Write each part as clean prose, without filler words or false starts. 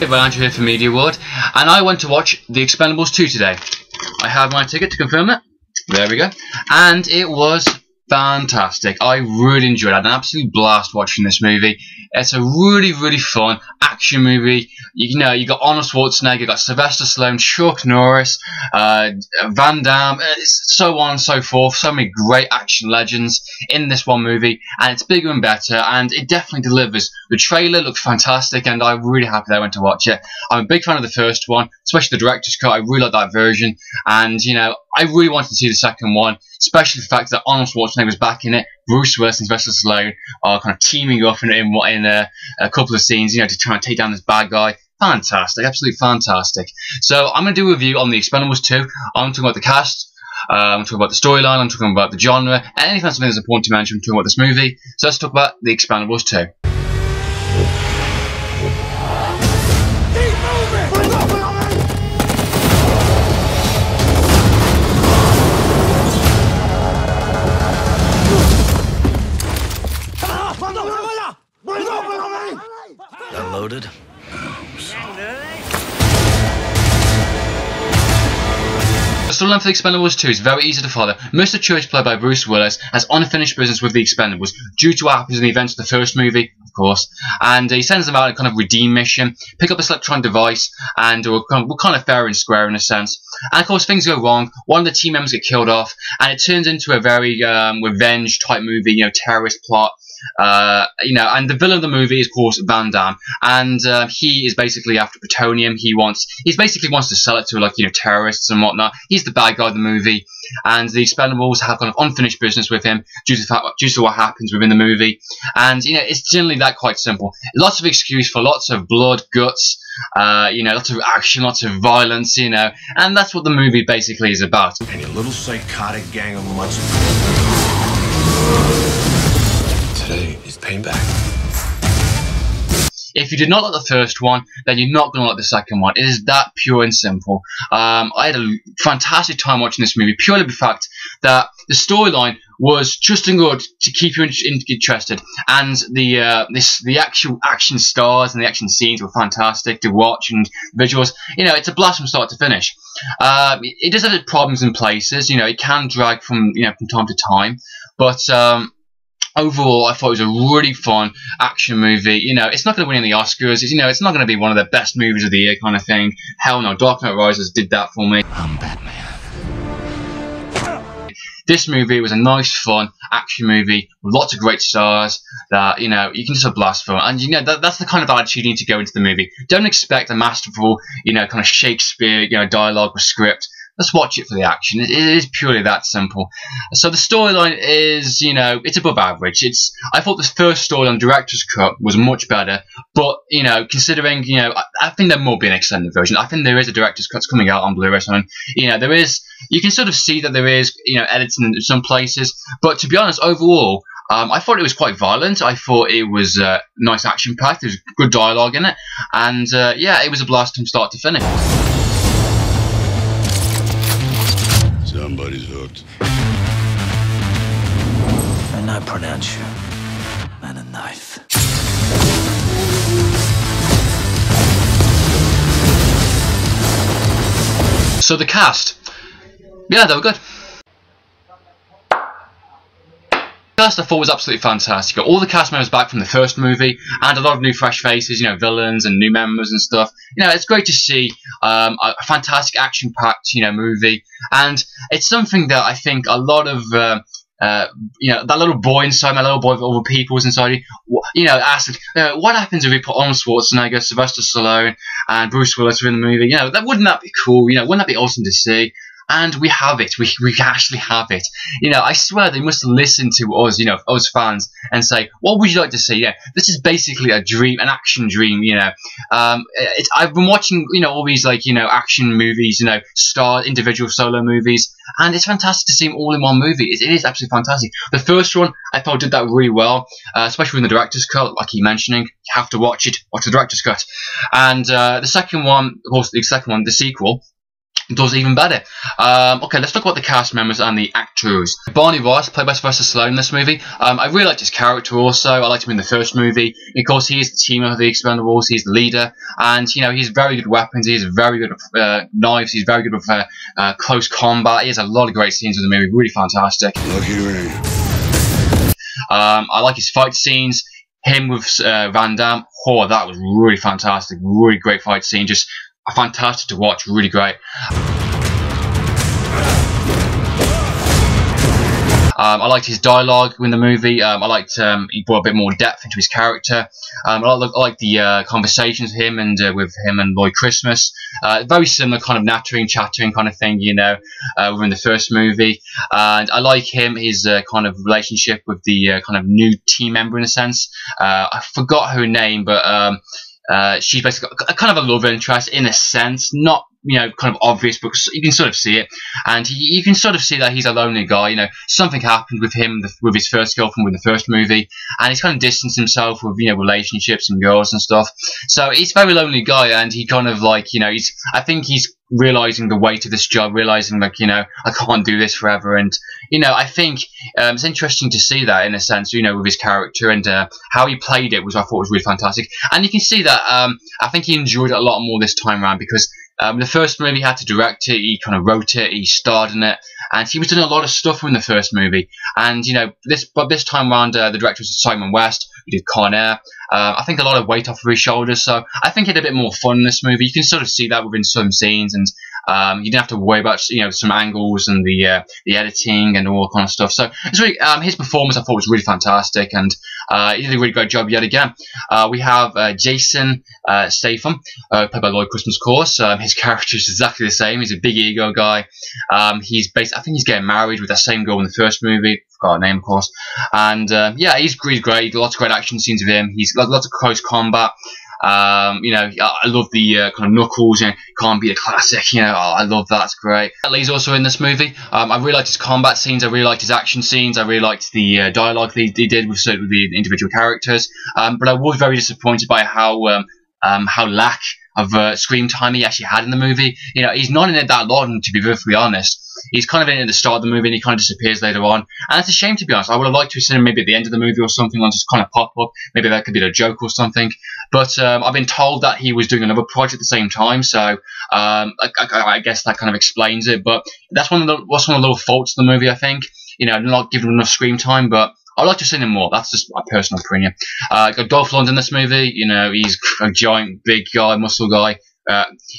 Andrew here from Media World, and I went to watch The Expendables 2 today. I have my ticket to confirm it. There we go. And it was fantastic. I really enjoyed it. I had an absolute blast watching this movie. It's a really fun action movie. You know, you got Arnold Schwarzenegger, you got Sylvester Stallone, Chuck Norris, Van Damme, so on and so forth. So many great action legends in this one movie, and it's bigger and better, and it definitely delivers. The trailer looked fantastic, and I'm really happy that I went to watch it. I'm a big fan of the first one, especially the director's cut. I really like that version, and you know, I really wanted to see the second one, especially the fact that Arnold Schwarzenegger was back in it. Bruce Willis and Sylvester Stallone are kind of teaming up in a couple of scenes, you know, to try and take down this bad guy. Fantastic, absolutely fantastic. So I'm going to do a review on The Expendables 2. I'm talking about the cast, I'm talking about the storyline, I'm talking about the genre, and anything else that's important to mention, I'm talking about this movie. So let's talk about The Expendables 2. Loaded. The storyline for The Expendables 2 is very easy to follow. Mr. Church, played by Bruce Willis, has unfinished business with the Expendables due to what happens in the events of the first movie, of course, and he sends them out on a kind of redeem mission, pick up this electronic device, and we're kind of fair and square in a sense. And of course things go wrong, one of the team members get killed off, and it turns into a very revenge type movie, you know, terrorist plot. You know, and the villain of the movie is, of course, Van Damme, and he is basically after plutonium. He basically wants to sell it to, like, you know, terrorists and whatnot. He's the bad guy of the movie, and the Expendables have kind of unfinished business with him due to what happens within the movie. And you know, it's generally that quite simple. Lots of excuse for lots of blood, guts, you know, lots of action, lots of violence, you know, and that's what the movie basically is about. And your little psychotic gang of mutts. Today is payback. If you did not like the first one, then you're not going to like the second one. It is that pure and simple. I had a fantastic time watching this movie, purely the fact that the storyline was just good to keep you interested, and the actual action stars and the action scenes were fantastic to watch, and visuals. You know, it's a blast from start to finish. It does have its problems in places. You know, it can drag from time to time, but overall, I thought it was a really fun action movie. You know, it's not going to win any Oscars. You know, it's not going to be one of the best movies of the year kind of thing. Hell no, Dark Knight Rises did that for me. I'm Batman. This movie was a nice, fun action movie with lots of great stars that, you know, you can just have a blast from. And, you know, that's the kind of attitude you need to go into the movie. Don't expect a masterful, you know, kind of Shakespeare, you know, dialogue or script. Let's watch it for the action. It is purely that simple. So the storyline is, you know, it's above average. I thought this first storyline, director's cut, was much better. But, you know, considering, you know, I think there will be an extended version. I think there is a director's cut coming out on Blu-ray. So, you know, you can sort of see that there is, you know, editing in some places. But to be honest, overall, I thought it was quite violent. I thought it was nice action-packed. There was good dialogue in it. And, yeah, it was a blast from start to finish. Somebody's hooked. And I pronounce you man a knife. So the cast, yeah, they were good. The cast I thought was absolutely fantastic. Got all the cast members back from the first movie, and a lot of new fresh faces, you know, villains and new members and stuff. You know, it's great to see a fantastic action-packed, you know, movie, and it's something that I think a lot of you know, that little boy inside, my little boy with all the peoples inside, you know, asked, what happens if we put Arnold Schwarzenegger, Sylvester Stallone, and Bruce Willis in the movie? You know, wouldn't that be cool? You know, wouldn't that be awesome to see? And we have it. We actually have it. You know, I swear they must listen to us, you know, us fans, and say, what would you like to see? Yeah, this is basically a dream, an action dream, you know. I've been watching, you know, all these, like, you know, action movies, you know, individual solo movies, and it's fantastic to see them all in one movie. It is absolutely fantastic. The first one, I thought, did that really well, especially in the director's cut, like I keep mentioning. You have to watch it. Watch the director's cut. And the second one, of course, the sequel, does even better. Okay, let's talk about the cast members and the actors. Barney Ross, played by Sylvester Stallone in this movie. I really liked his character also. I liked him in the first movie. Of course, he is the team of the Expendables. He's the leader, and you know, he's very good with weapons. He's very good with knives. He's very good with close combat. He has a lot of great scenes in the movie. Really fantastic. Lucky me. I like his fight scenes. Him with Van Damme. Oh, that was really fantastic. Really great fight scene. Just fantastic to watch. Really great. I liked his dialogue in the movie. I liked he brought a bit more depth into his character. I liked the conversations with him and Lloyd Christmas. Very similar kind of nattering, chattering kind of thing, you know, within the first movie. And I like his kind of relationship with the kind of new team member in a sense. I forgot her name, but she's basically kind of a love interest in a sense, not, you know, kind of obvious, but you can sort of see it. And you can sort of see that he's a lonely guy. You know, something happened with him with his first girlfriend with the first movie, and he's kind of distanced himself with, you know, relationships and girls and stuff. So he's a very lonely guy, and he kind of like, you know, I think he's realizing the weight of this job, realizing like, you know, I can't do this forever. And you know, I think it's interesting to see that in a sense, you know, with his character and how he played it I thought was really fantastic. And you can see that I think he enjoyed it a lot more this time around, because the first movie he had to direct it, he kind of wrote it, he starred in it, and he was doing a lot of stuff in the first movie. And you know, this time around, the director was Simon West, who did Con Air. I think a lot of weight off of his shoulders, so I think he had a bit more fun in this movie. You can sort of see that within some scenes, and you didn't have to worry about, you know, some angles and the editing and all kind of stuff. So it's really his performance I thought was really fantastic, and he did a really great job yet again. We have Jason Statham, played by Lloyd Christmas, of course. His character is exactly the same. He's a big ego guy. I think he's getting married with that same girl in the first movie. Forgot her name, of course. And yeah, he's great. Lots of great action scenes with him. He's got lots of close combat. You know, I love the kind of Knuckles, you know, can't be a classic, you know, I love that, it's great. Lee's also in this movie. I really liked his combat scenes, I really liked his action scenes, I really liked the dialogue he did with the individual characters, but I was very disappointed by how lack of screen time he actually had in the movie. You know, he's not in it that long, to be perfectly honest. He's kind of in it at the start of the movie and he kind of disappears later on. And it's a shame, to be honest. I would have liked to have seen him maybe at the end of the movie or something, and just kind of pop up. Maybe that could be a joke or something. But I've been told that he was doing another project at the same time, so I guess that kind of explains it. But that's one of the little faults of the movie, I think. You know, not giving him enough screen time, but I'd like to see him more. That's just my personal opinion. Got Dolph Lundgren in this movie. You know, he's a giant, big guy, muscle guy.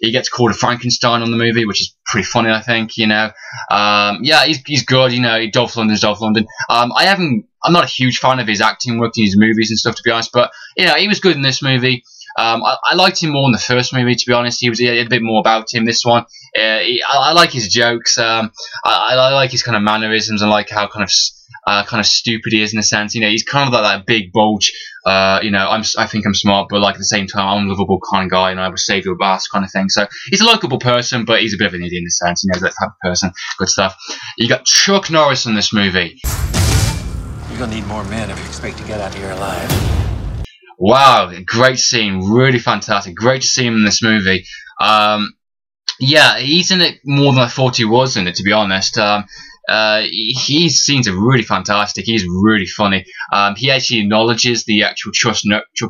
He gets called a Frankenstein on the movie, which is pretty funny, I think. You know, yeah, he's good. You know, Dolph Lundgren's Dolph Lundgren. I'm not a huge fan of his acting work in his movies and stuff, to be honest. But you know, he was good in this movie. I liked him more in the first movie, to be honest. He had a bit more about him. This one, I like his jokes. I like his kind of mannerisms, and like how kind of stupid he is in a sense. You know, he's kind of like that big bulge. You know, I think I'm smart, but like at the same time, I'm a lovable kind of guy, and I will save your ass kind of thing. So he's a likable person, but he's a bit of an idiot in a sense. You know, that type of person. Good stuff. You got Chuck Norris in this movie. You're gonna need more men if you expect to get out of here alive. Wow, great scene, really fantastic. Great to see him in this movie. Yeah, he's in it more than I thought he was in it, to be honest. His scenes are really fantastic. He's really funny. He actually acknowledges the actual Chuck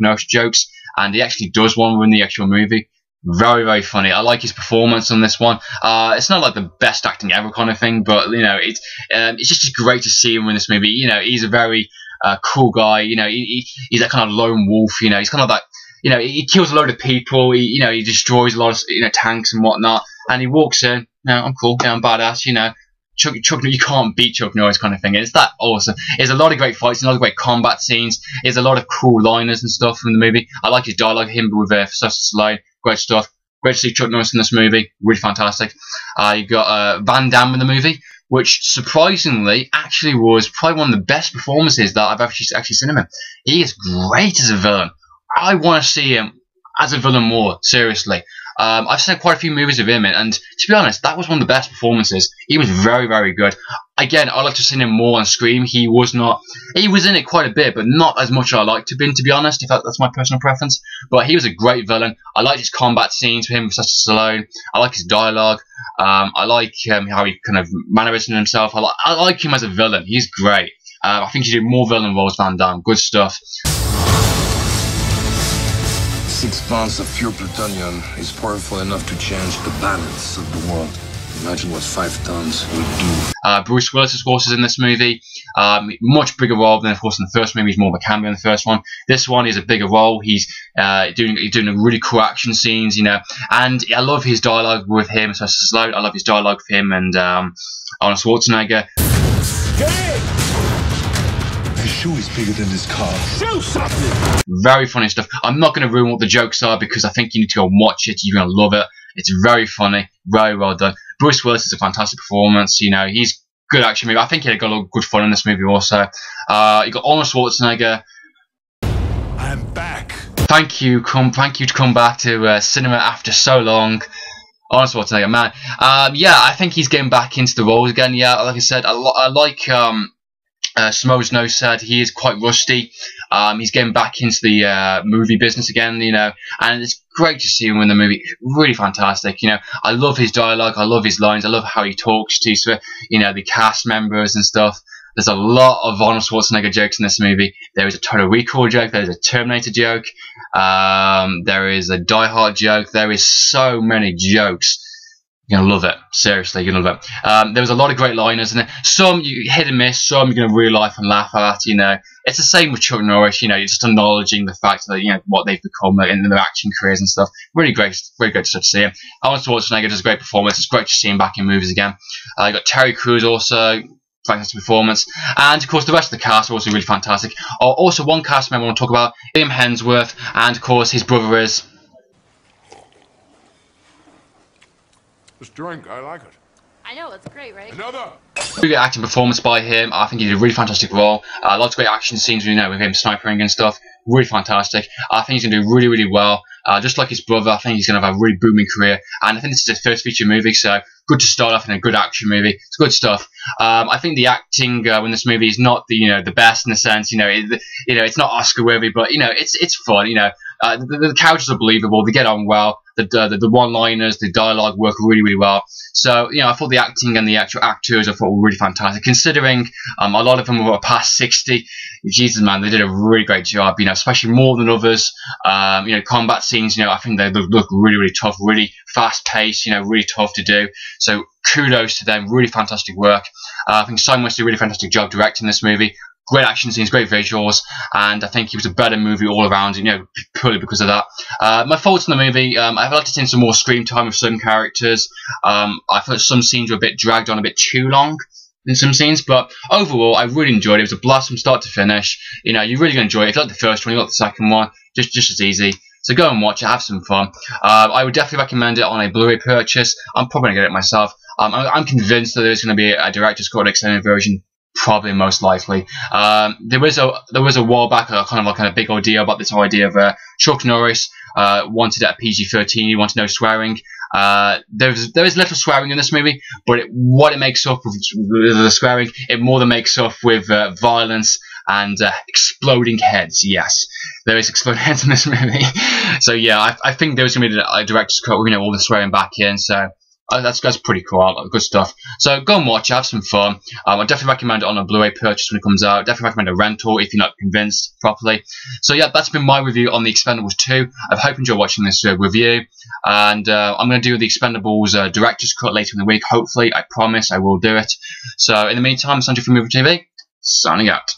Norris jokes, and he actually does one in the actual movie. Very, very funny. I like his performance on this one. It's not like the best acting ever kind of thing, but you know, it's just great to see him in this movie. You know, he's a very cool guy. You know, he's that kind of lone wolf. You know, he's kind of like, you know, he kills a load of people. You know, he destroys a lot of, you know, tanks and whatnot. And he walks in. No, I'm cool. Yeah, I'm badass. You know, Chuck, you can't beat Chuck Norris kind of thing. It's that awesome. There's a lot of great fights, a lot of great combat scenes. There's a lot of cool liners and stuff in the movie. I like his dialogue, him with Sylvester Stallone. Great stuff. Great to see Chuck Norris in this movie. Really fantastic. You got Van Damme in the movie, which surprisingly actually was probably one of the best performances that I've actually seen him in. He is great as a villain. I want to see him as a villain more, seriously. I've seen quite a few movies of him, and to be honest, that was one of the best performances. He was very, very good. again, I like to see him more on screen. He was in it quite a bit, but not as much as I liked to be honest, if that's my personal preference. But he was a great villain. I liked his combat scenes with him with Sylvester Stallone. I like his dialogue. I like how he kind of mannerisms himself. I like him as a villain. He's great. I think he did more villain roles than Van Damme. Good stuff. 6 pounds of pure plutonium is powerful enough to change the balance of the world. Imagine what 5 tons would do. Bruce Willis, of course, is in this movie. Much bigger role than, of course, in the first movie. He's more of a cameo in the first one. This one is a bigger role. He's doing really cool action scenes, you know. And I love his dialogue with him. So I love his dialogue with him and Arnold Schwarzenegger. The shoe is bigger than this car. Show something! Very funny stuff. I'm not going to ruin what the jokes are because I think you need to go and watch it. You're going to love it. It's very funny. Very well done. Bruce Willis is a fantastic performance. You know, he's good action movie. I think he got a lot of good fun in this movie also. You got Arnold Schwarzenegger. I'm back. Thank you to come back to cinema after so long. Arnold Schwarzenegger, man. Yeah, I think he's getting back into the roles again. Yeah, like I said, I like Smo's Nose said he is quite rusty. He's getting back into the movie business again, you know, and it's great to see him in the movie. Really fantastic, you know. I love his dialogue, I love his lines, I love how he talks to, you know, the cast members and stuff. There's a lot of Arnold Schwarzenegger jokes in this movie. There is a Total Recall joke, there is a Terminator joke, there is a Die Hard joke. There is so many jokes. You're going to love it. Seriously, you're going to love it. There was a lot of great liners in there. Some you hit and miss, some you're going to really laugh and laugh at, you know. It's the same with Chuck Norris, you know, you're just acknowledging the fact that, you know, what they've become in their action careers and stuff. Really great to see him. Arnold Schwarzenegger does a great performance. It's great to see him back in movies again. You got Terry Crews also, fantastic performance. And, of course, the rest of the cast are also really fantastic. Also, one cast member I want to talk about, Liam Hemsworth, and, of course, his brother is... This drink, I like it. I know, it's great, right? Another! Really good acting performance by him. I think he did a really fantastic role. Lots of great action scenes, you know, with him sniping and stuff. Really fantastic. I think he's going to do really, really well. Just like his brother, I think he's going to have a really booming career. And I think this is his first feature movie, so good to start off in a good action movie. It's good stuff. I think the acting in this movie is not the best in the sense, it's not Oscar worthy, but it's fun. The characters are believable. They get on well. The one-liners, the dialogue work really, really well. So, I thought the acting and the actual actors were really fantastic. Considering a lot of them were past 60, Jesus, man, they did a really great job. Especially more than others. Combat scenes, I think they look really, really tough, really fast-paced. Really tough to do. So, kudos to them. Really fantastic work. I think Simon West did a really fantastic job directing this movie. Great action scenes, great visuals, and I think it was a better movie all around, purely because of that. My faults in the movie, I'd like to see some more screen time with certain characters. I thought some scenes were a bit dragged on a bit too long in some scenes, but overall, I really enjoyed it. It was a blast from start to finish. You're really going to enjoy it. If you like the first one, you like the second one, just as easy. So go and watch it, have some fun. I would definitely recommend it on a Blu-ray purchase. I'm probably going to get it myself. I'm convinced that there's going to be a director's cut extended version. Probably most likely. There was a while back kind of a big idea about this whole idea of Chuck Norris wanted it at PG-13. He wanted no swearing. There is little swearing in this movie, but what it makes up with the swearing, it more than makes up with violence and exploding heads. Yes, there is exploding heads in this movie. So yeah, I think there's gonna be a director's cut. All the swearing back in. So. That's pretty cool, good stuff. So go and watch it, have some fun. I definitely recommend it on a Blu-ray purchase when it comes out. Definitely recommend a rental if you're not convinced properly. So yeah, that's been my review on the Expendables 2. I hope you enjoyed watching this review. And I'm going to do the Expendables director's cut later in the week. Hopefully, I promise I will do it. So in the meantime, Sanjay from Movie TV, signing out.